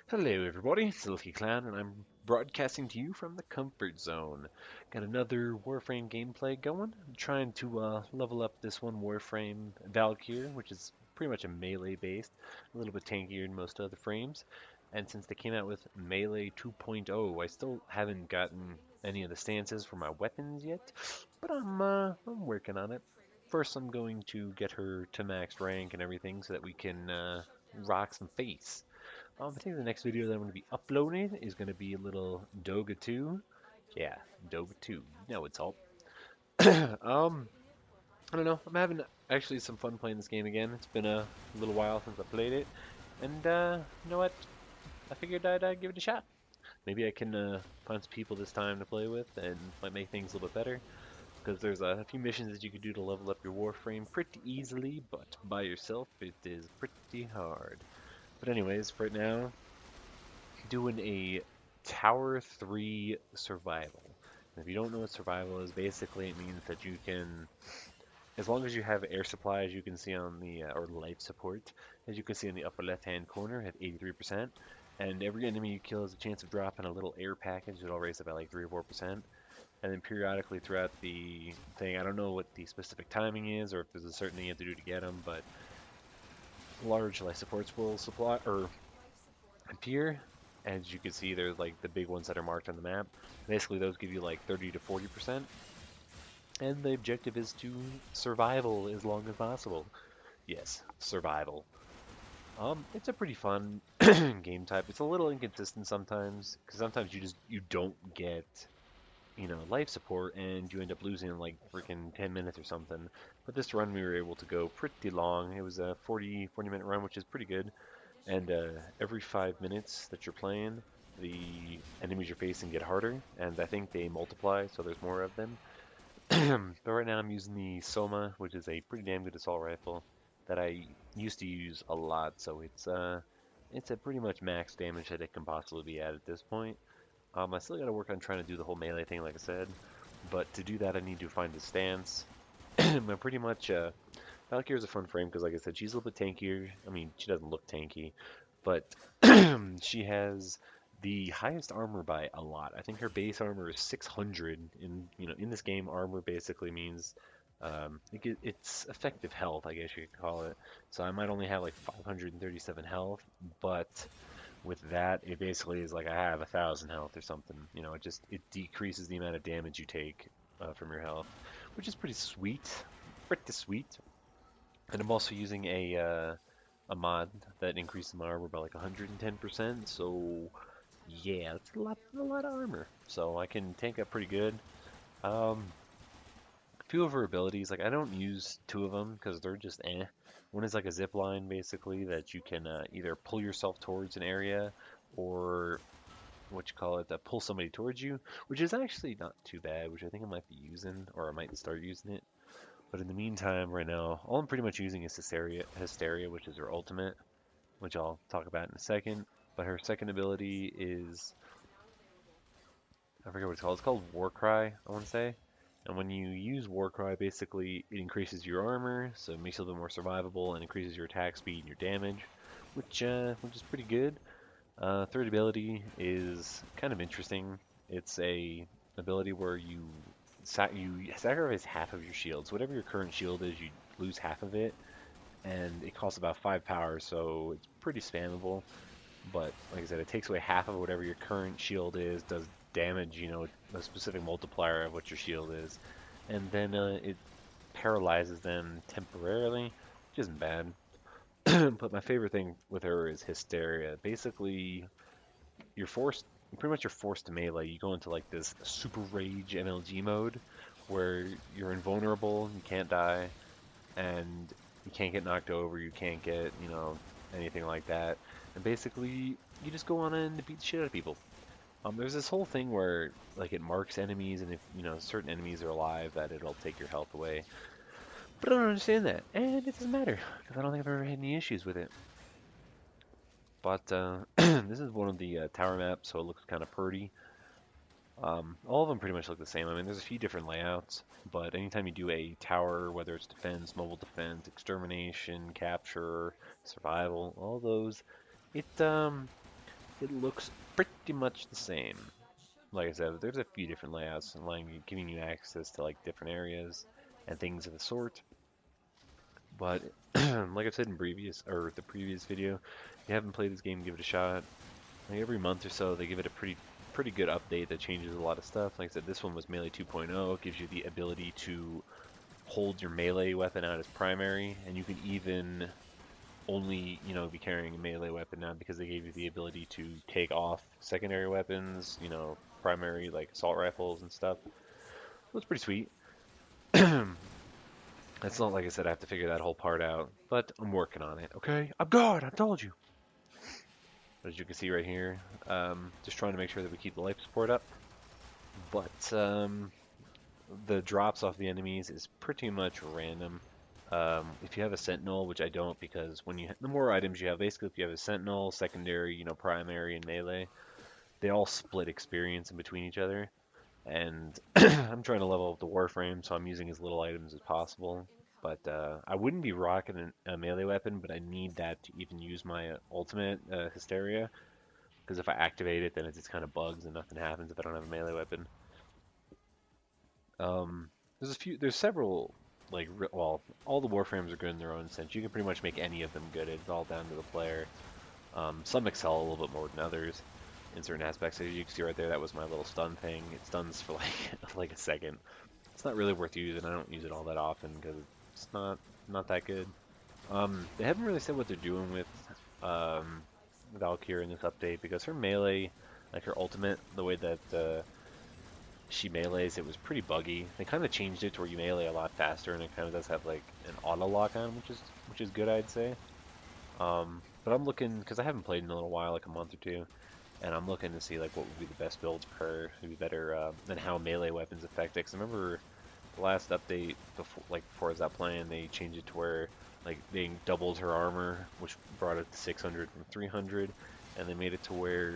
Hello everybody, it's Silky Clan and I'm broadcasting to you from the comfort zone. Got another Warframe gameplay going. I'm trying to level up this one Warframe Valkyr, which is pretty much a melee based, a little bit tankier than most other frames. And since they came out with Melee 2.0, I still haven't gotten any of the stances for my weapons yet, but I'm working on it. First I'm going to get her to max rank and everything so that we can rock some face. I think the next video that I'm going to be uploading is going to be a little Doga 2. Yeah, Doga 2. You know what's up. I don't know. I'm having actually some fun playing this game again. It's been a little while since I played it. And you know what? I figured I'd give it a shot. Maybe I can find some people this time to play with and might make things a little bit better. Because there's a few missions that you could do to level up your Warframe pretty easily, but by yourself it is pretty hard. But anyways, for right now, doing a Tower 3 survival. And if you don't know what survival is, basically it means that you can, as long as you have air supply, as you can see on the, or life support, as you can see in the upper left-hand corner at 83%, and every enemy you kill has a chance of dropping a little air package that'll raise it by like 3 or 4%. And then periodically throughout the thing, I don't know what the specific timing is, or if there's a certain thing you have to do to get them, but large life supports will supply, or appear. As you can see, there's like the big ones that are marked on the map. Basically, those give you like 30 to 40%. And the objective is to survival as long as possible. Yes, survival. It's a pretty fun game type. It's a little inconsistent sometimes, because sometimes you don't get, life support, and you end up losing in like freaking 10 minutes or something. But this run we were able to go pretty long. It was a 40-minute run, which is pretty good. And every 5 minutes that you're playing, the enemies you're facing get harder, and I think they multiply, so there's more of them. But right now I'm using the Soma, which is a pretty damn good assault rifle that I used to use a lot, so it's a pretty much max damage that it can possibly be at this point. I still got to work on trying to do the whole melee thing, like I said, but to do that I need to find the stance. But pretty much Valkyrie is a fun frame because, like I said, she's a little bit tankier. I mean, she doesn't look tanky, but she has the highest armor by a lot. I think her base armor is 600. In this game, armor basically means it's effective health, I guess you could call it. So I might only have like 537 health, but with that, it basically is like I have 1,000 health or something. It decreases the amount of damage you take from your health, which is pretty sweet. Pretty sweet. And I'm also using a mod that increases my armor by like 110%. So yeah, that's a lot of armor. So I can tank up pretty good. A few of her abilities, like I don't use two of them because they're just eh. One is like a zip line basically that you can either pull yourself towards an area or pull somebody towards you, which is actually not too bad, which I think I might be using, or I might start using it. But in the meantime, right now, all I'm pretty much using is Hysteria, which is her ultimate, which I'll talk about in a second. But her second ability is, I forget what it's called. It's called Warcry, I want to say. And when you use Warcry, basically it increases your armor, so it makes it a little more survivable, and increases your attack speed and your damage, which is pretty good. Third ability is kind of interesting. It's a ability where you sacrifice half of your shields. Whatever your current shield is, you lose half of it, and it costs about 5 power, so it's pretty spammable. But like I said, it takes away half of whatever your current shield is, does damage, a specific multiplier of what your shield is, and then it paralyzes them temporarily, which isn't bad. But my favorite thing with her is Hysteria. Basically, pretty much you're forced to melee. You go into like this super rage MLG mode where you're invulnerable, you can't die, and you can't get knocked over, you can't get, anything like that. And basically, you just go on in to beat the shit out of people. There's this whole thing where like it marks enemies, and if certain enemies are alive, that it'll take your health away. But I don't understand that, and it doesn't matter because I don't think I've ever had any issues with it. But this is one of the tower maps, so it looks kind of pretty. All of them pretty much look the same. I mean, there's a few different layouts, but anytime you do a tower, whether it's defense, mobile defense, extermination, capture, survival, all those, it looks pretty much the same. Like I said, there's a few different layouts allowing you, giving you access to like different areas and things of the sort. But like I said in the previous video, if you haven't played this game, give it a shot. Like every month or so, they give it a pretty good update that changes a lot of stuff. Like I said, this one was Melee 2.0. It gives you the ability to hold your melee weapon out as primary, and you can even only, be carrying a melee weapon now because they gave you the ability to take off secondary weapons, primary like assault rifles and stuff. So it's pretty sweet. It's not like I said I have to figure that whole part out, but I'm working on it. Okay, I'm God. I told you. As you can see right here, just trying to make sure that we keep the life support up. But the drops off the enemies is pretty much random. If you have a sentinel, which I don't, because the more items you have, basically if you have a sentinel, secondary, primary, and melee, they all split experience in between each other. And I'm trying to level up the Warframe, so I'm using as little items as possible. But I wouldn't be rocking a melee weapon, but I need that to even use my ultimate, Hysteria. Because if I activate it, then it just kind of bugs and nothing happens if I don't have a melee weapon. There's several, like, well, all the Warframes are good in their own sense. You can pretty much make any of them good. It's all down to the player. Some excel a little bit more than others in certain aspects. As you can see right there, that was my little stun thing. It stuns for like like a second. It's not really worth using. I don't use it all that often because it's not that good. They haven't really said what they're doing with Valkyrie in this update because her melee, like her ultimate, the way that she melees, it was pretty buggy. They kind of changed it to where you melee a lot faster, and it kind of does have like an auto lock on, which is good, I'd say. But I'm looking because I haven't played in a little while, like a month or two, and I'm looking to see like what would be the best builds for her. Would be better than how melee weapons affect it. Because I remember the last update before I was out playing, they changed it to where like they doubled her armor, which brought it to 600 from 300, and they made it to where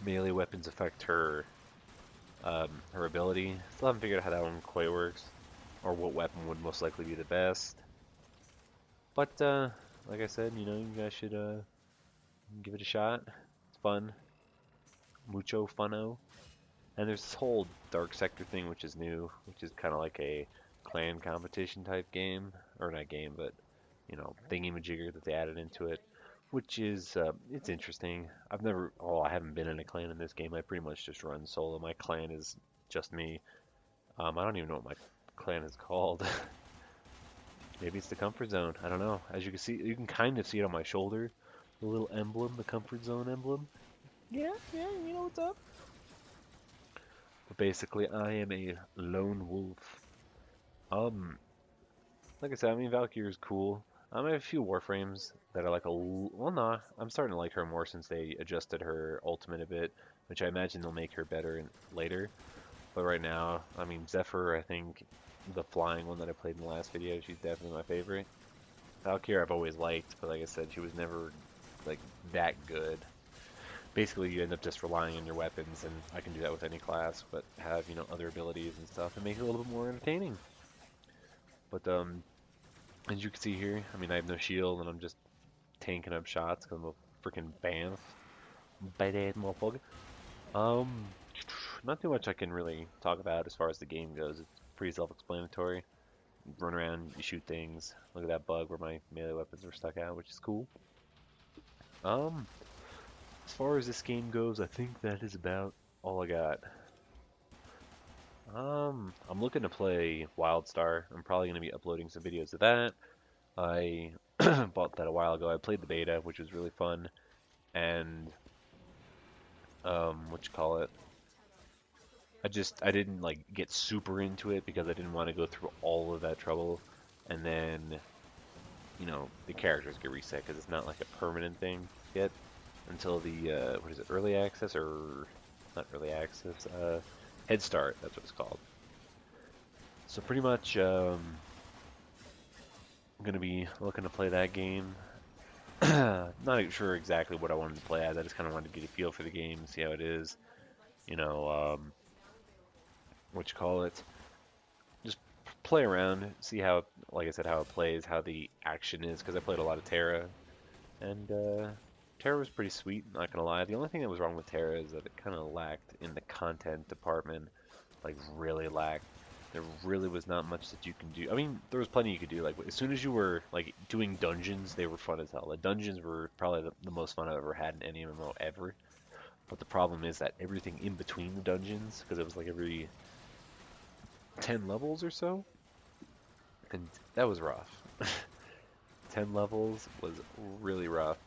melee weapons affect her ability. Still haven't figured out how that one quite works, or what weapon would most likely be the best. But like I said, you guys should give it a shot. It's fun, mucho funno. And there's this whole dark sector thing, which is new, which is kind of like a clan competition type game, or not game, but thingy-majigger that they added into it, which is it's interesting. I haven't been in a clan in this game. I pretty much just run solo. My clan is just me. I don't even know what my clan is called. Maybe it's the comfort zone. I don't know. As you can see, you can kind of see it on my shoulder, the little emblem, the comfort zone emblem. Yeah, you know what's up. But basically, I am a lone wolf. Like I said, I mean, Valkyrie is cool. I have a few Warframes that are like well, nah, I'm starting to like her more since they adjusted her ultimate a bit, which I imagine they'll make her better later. But right now, I mean, Zephyr, I think, the flying one that I played in the last video, she's definitely my favorite. Valkyrie I've always liked, but like I said, she was never, like, that good. Basically, you end up just relying on your weapons, and I can do that with any class, but have, other abilities and stuff, and make it a little bit more entertaining. But, as you can see here, I mean, I have no shield, and I'm just tanking up shots, because I'm a freaking Banff. Badass motherfucker. Not too much I can really talk about as far as the game goes. It's pretty self-explanatory. You run around, you shoot things. Look at that bug where my melee weapons were stuck out, which is cool. As far as this game goes, I think that is about all I got. I'm looking to play WildStar. I'm probably going to be uploading some videos of that. I bought that a while ago. I played the beta, which was really fun. And, what you call it? I didn't like get super into it because I didn't want to go through all of that trouble. And then, the characters get reset because it's not like a permanent thing yet until the, what is it, early access or not early access, Head Start, that's what it's called. So pretty much, I'm going to be looking to play that game. Not sure exactly what I wanted to play as, I just kind of wanted to get a feel for the game, see how it is. You know, what you call it? Just play around, see how, like I said, how it plays, how the action is, because I played a lot of Terra, and Terra was pretty sweet, not gonna lie. The only thing that was wrong with Terra is that it kind of lacked in the content department, like really lacked. There really was not much that you can do. I mean, there was plenty you could do. Like as soon as you were like doing dungeons, they were fun as hell. The dungeons were probably the most fun I've ever had in any MMO ever. But the problem is that everything in between the dungeons, because it was like every 10 levels or so, and that was rough. 10 levels was really rough.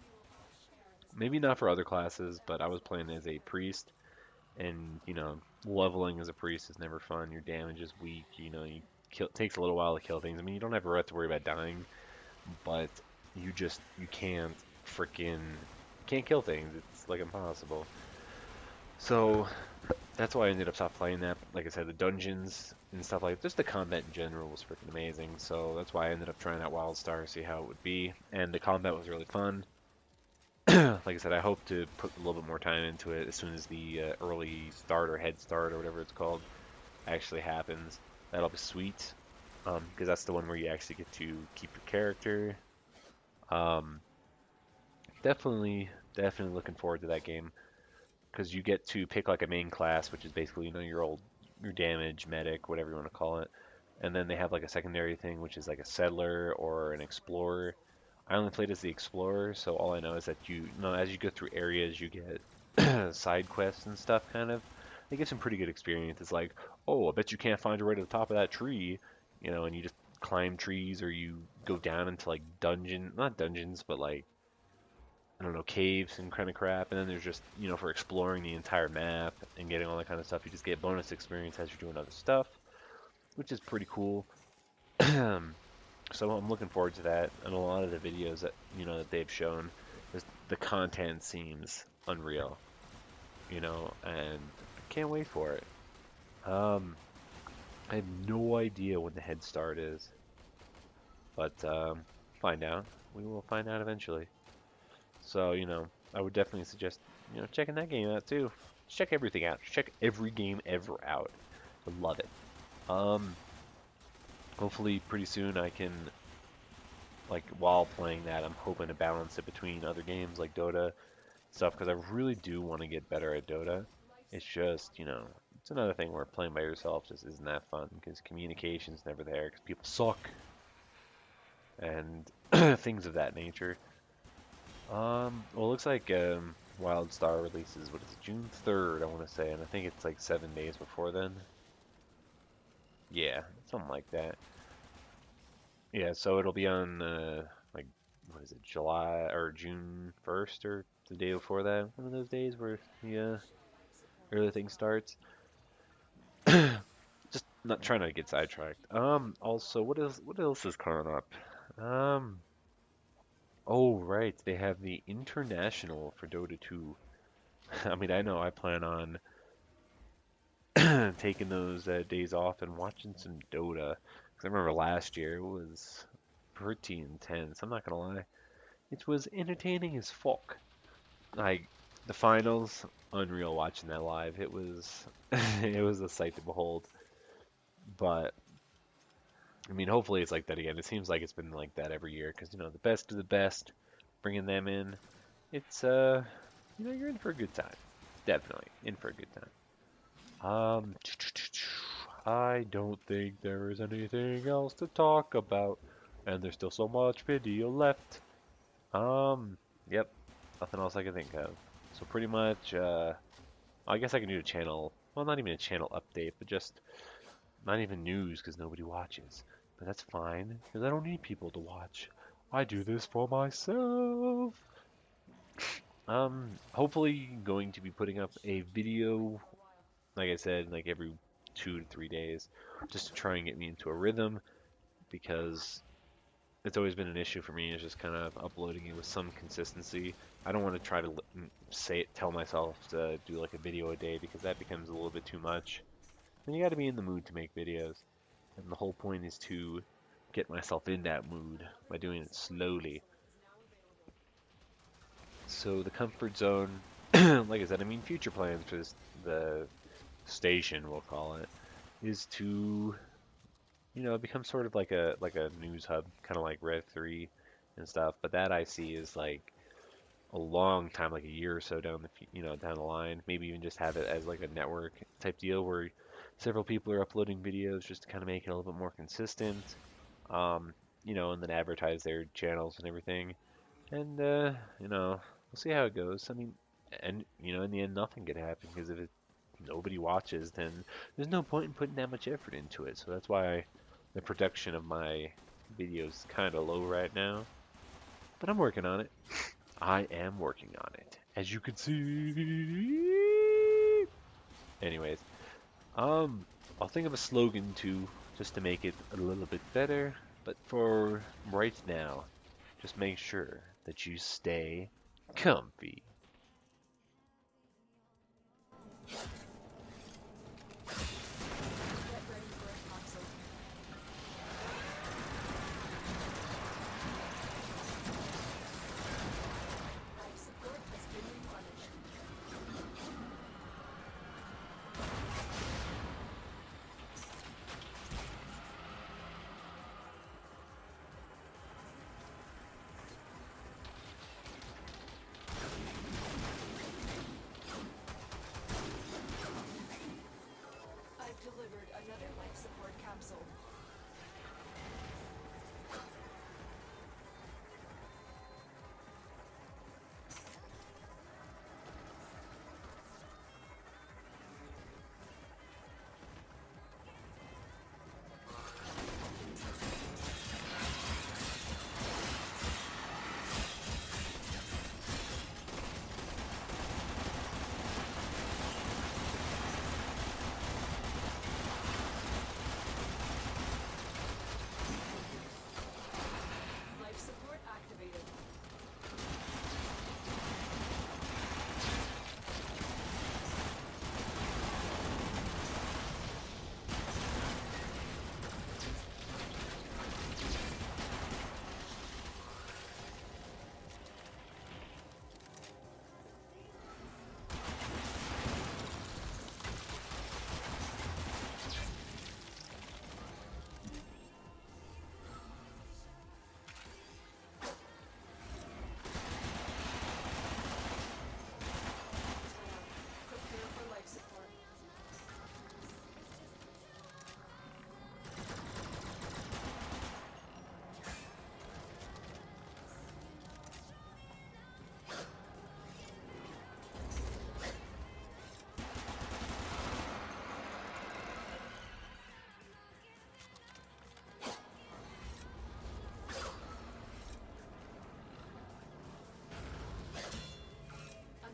Maybe not for other classes, but I was playing as a priest, and you know, leveling as a priest is never fun. Your damage is weak. You know, it takes a little while to kill things. I mean, you don't ever have to worry about dying, but you can't kill things. It's like impossible. So that's why I ended up stop playing that. Like I said, the dungeons and stuff like just the combat in general was freaking amazing. So that's why I ended up trying out WildStar, see how it would be, and the combat was really fun. Like I said, I hope to put a little bit more time into it as soon as the early start or head start or whatever it's called actually happens. That'll be sweet, because that's the one where you actually get to keep your character. Um, definitely looking forward to that game because you get to pick like a main class, which is basically your damage, medic, whatever you want to call it, and then they have like a secondary thing, which is like a settler or an explorer. I only played as the explorer, so all I know is that as you go through areas, you get side quests and stuff, kind of. They give some pretty good experience. It's like, oh, I bet you can't find your way to the top of that tree, and you just climb trees or you go down into like not dungeons, but like, I don't know, caves and kind of crap. And then there's just, for exploring the entire map and getting all that kind of stuff, you just get bonus experience as you're doing other stuff, which is pretty cool. So I'm looking forward to that, and a lot of the videos that they've shown, the content seems unreal, and I can't wait for it. Um, I have no idea when the head start is, but find out. We will find out eventually. So I would definitely suggest checking that game out too. Check everything out. Check every game ever out. I love it. Um, Hopefully pretty soon I can, like, while playing that, I'm hoping to balance it between other games like Dota stuff, because I really do want to get better at Dota. It's just, it's another thing where playing by yourself just isn't that fun, because communication's never there, because people suck, and things of that nature. Well, it looks like WildStar releases, what is it, June 3rd, I want to say, and I think it's like 7 days before then. Yeah, something like that. Yeah, so it'll be on like what is it, July or June 1st or the day before that. One of those days where the early thing starts. Just not trying to get sidetracked. Also, what else is coming up? Um, oh right, they have the International for Dota 2. I mean, I know I plan on taking those days off and watching some Dota. 'Cause I remember last year it was pretty intense. I'm not gonna lie. It was entertaining as fuck. Like the finals, unreal watching that live. It was it was a sight to behold. But I mean, hopefully it's like that again. It seems like it's been like that every year because the best of the best, bringing them in. It's you're in for a good time. Definitely in for a good time. Um, I don't think there is anything else to talk about, and there's still so much video left. Um, yep, nothing else I can think of. So pretty much, I guess I can do a channel, well, not even a channel update, but just not even news because nobody watches. But that's fine because I don't need people to watch. I do this for myself. Hopefully going to be putting up a video, like I said, like every 2 to 3 days, just to try and get me into a rhythm because it's always been an issue for me is just kind of uploading it with some consistency. I don't want to try to tell myself to do like a video a day because that becomes a little bit too much. And you got to be in the mood to make videos. And the whole point is to get myself in that mood by doing it slowly. So the comfort zone like I said, I mean, future plans for the station, we'll call it, is to, become sort of like a news hub, kind of like Rev 3 and stuff. But that I see is like a long time, like a year or so down the line. Maybe even just have it as like a network type deal where several people are uploading videos just to kind of make it a little bit more consistent. Um, and then advertise their channels and everything. And we'll see how it goes. I mean, and in the end, nothing could happen because if nobody watches, then there's no point in putting that much effort into it. So that's why the production of my videos is kind of low right now. But I'm working on it. I am working on it, as you can see. Anyways, I'll think of a slogan too, just to make it a little bit better. But for right now, just make sure that you stay comfy. Delivered another life support capsule. Life support activated. Prepare for life support.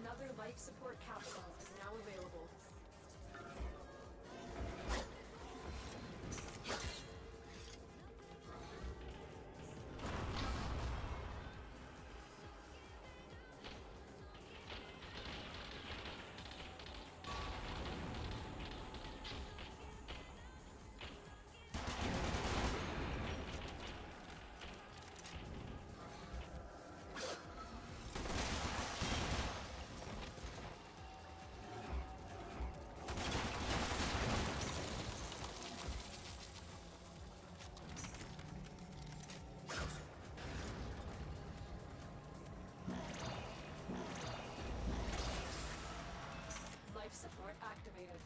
Another life support capsule is now available. Life support activated.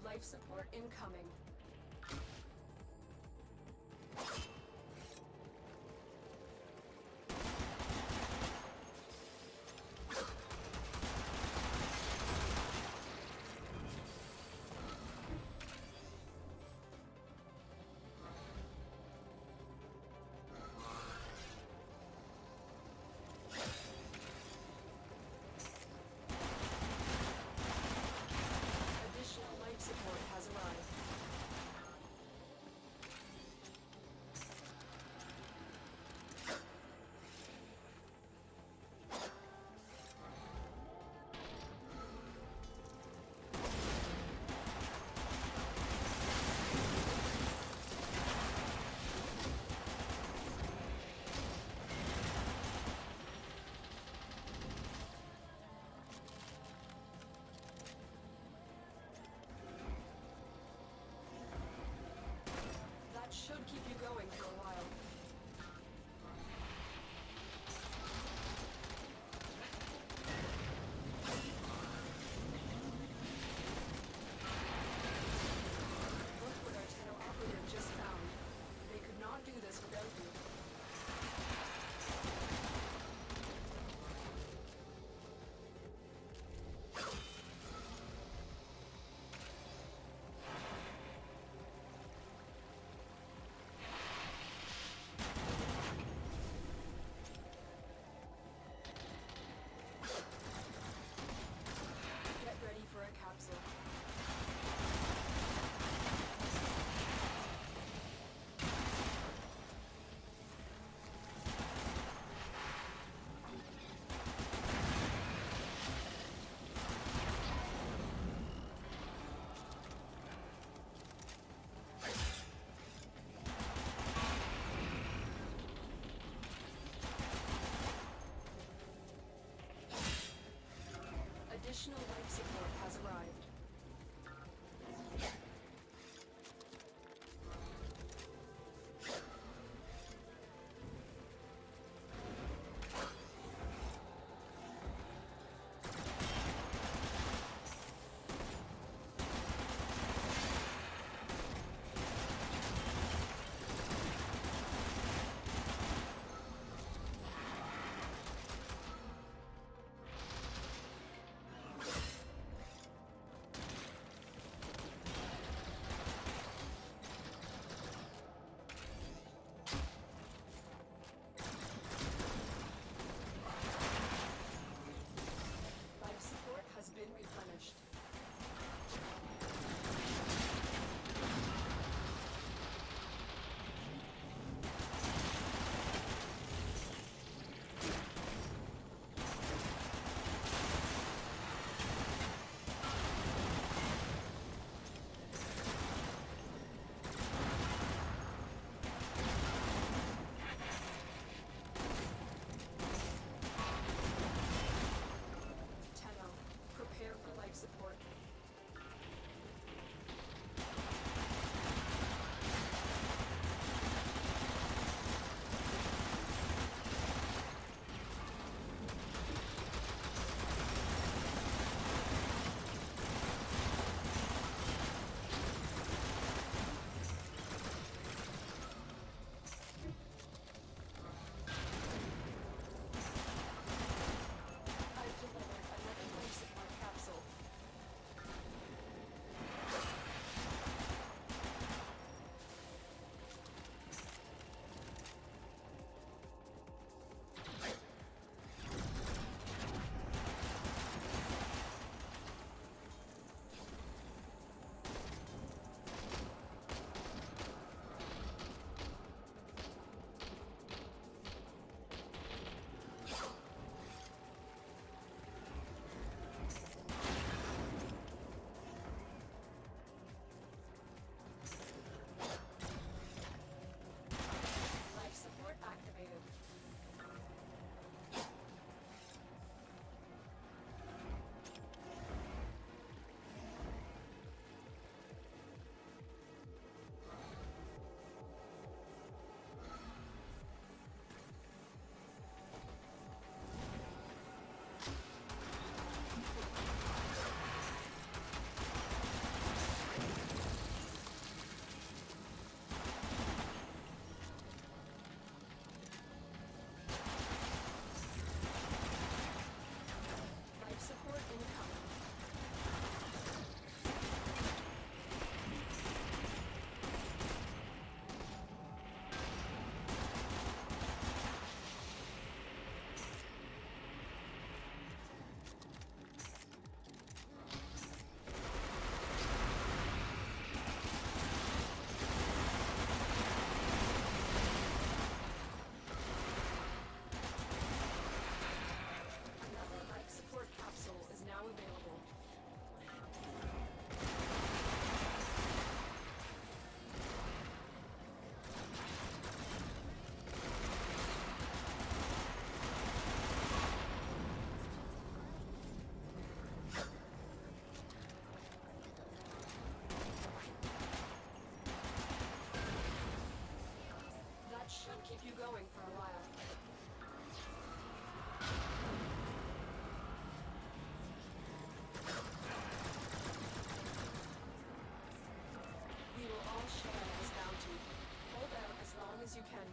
Life support incoming. Additional life support has arrived. keep you going for a while. We will all share this bounty. Hold out as long as you can.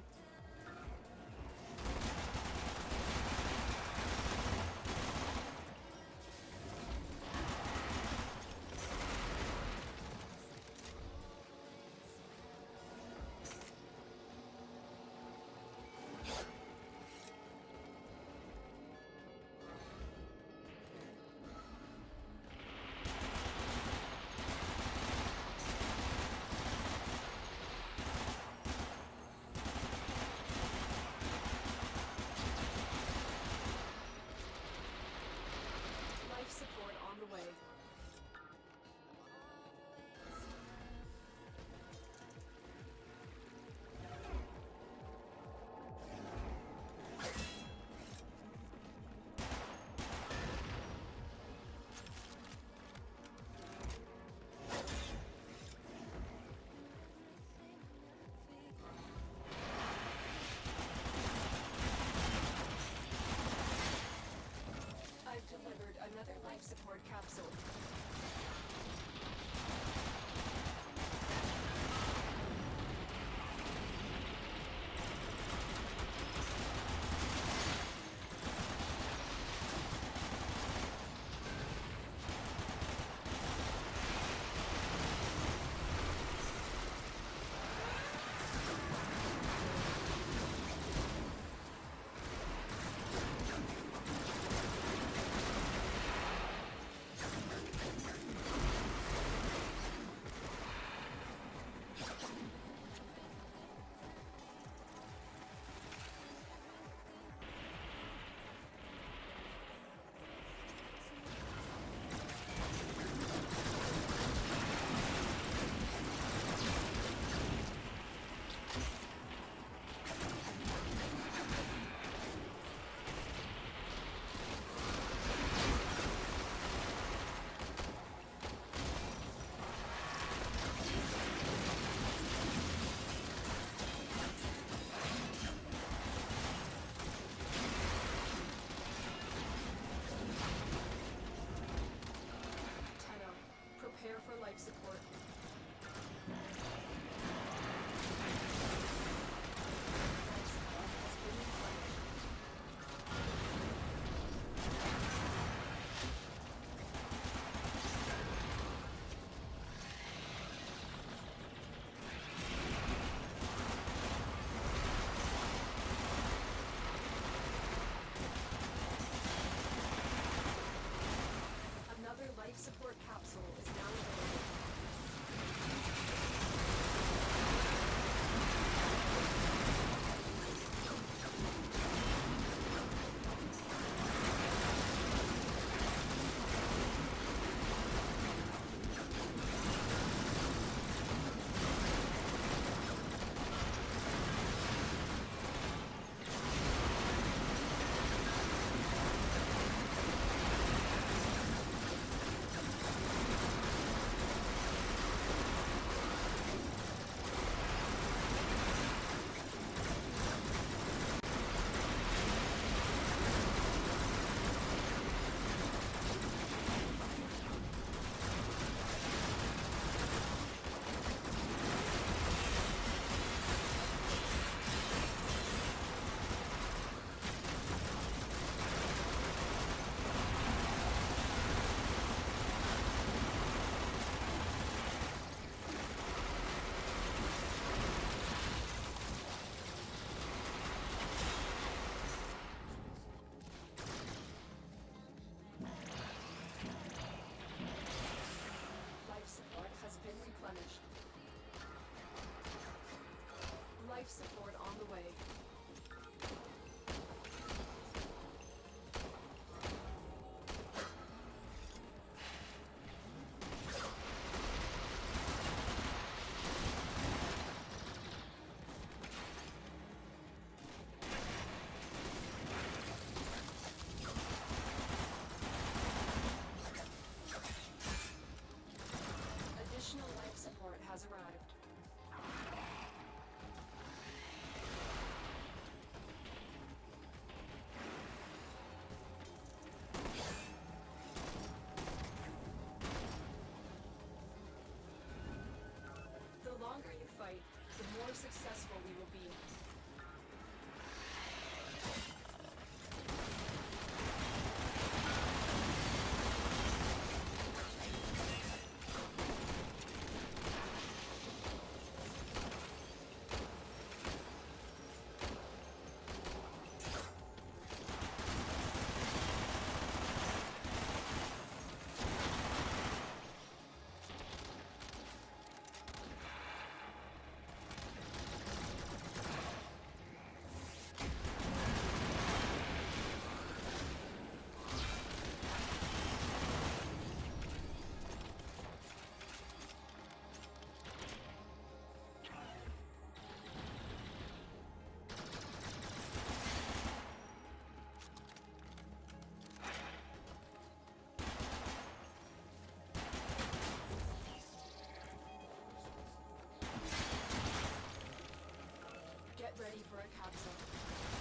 capsule.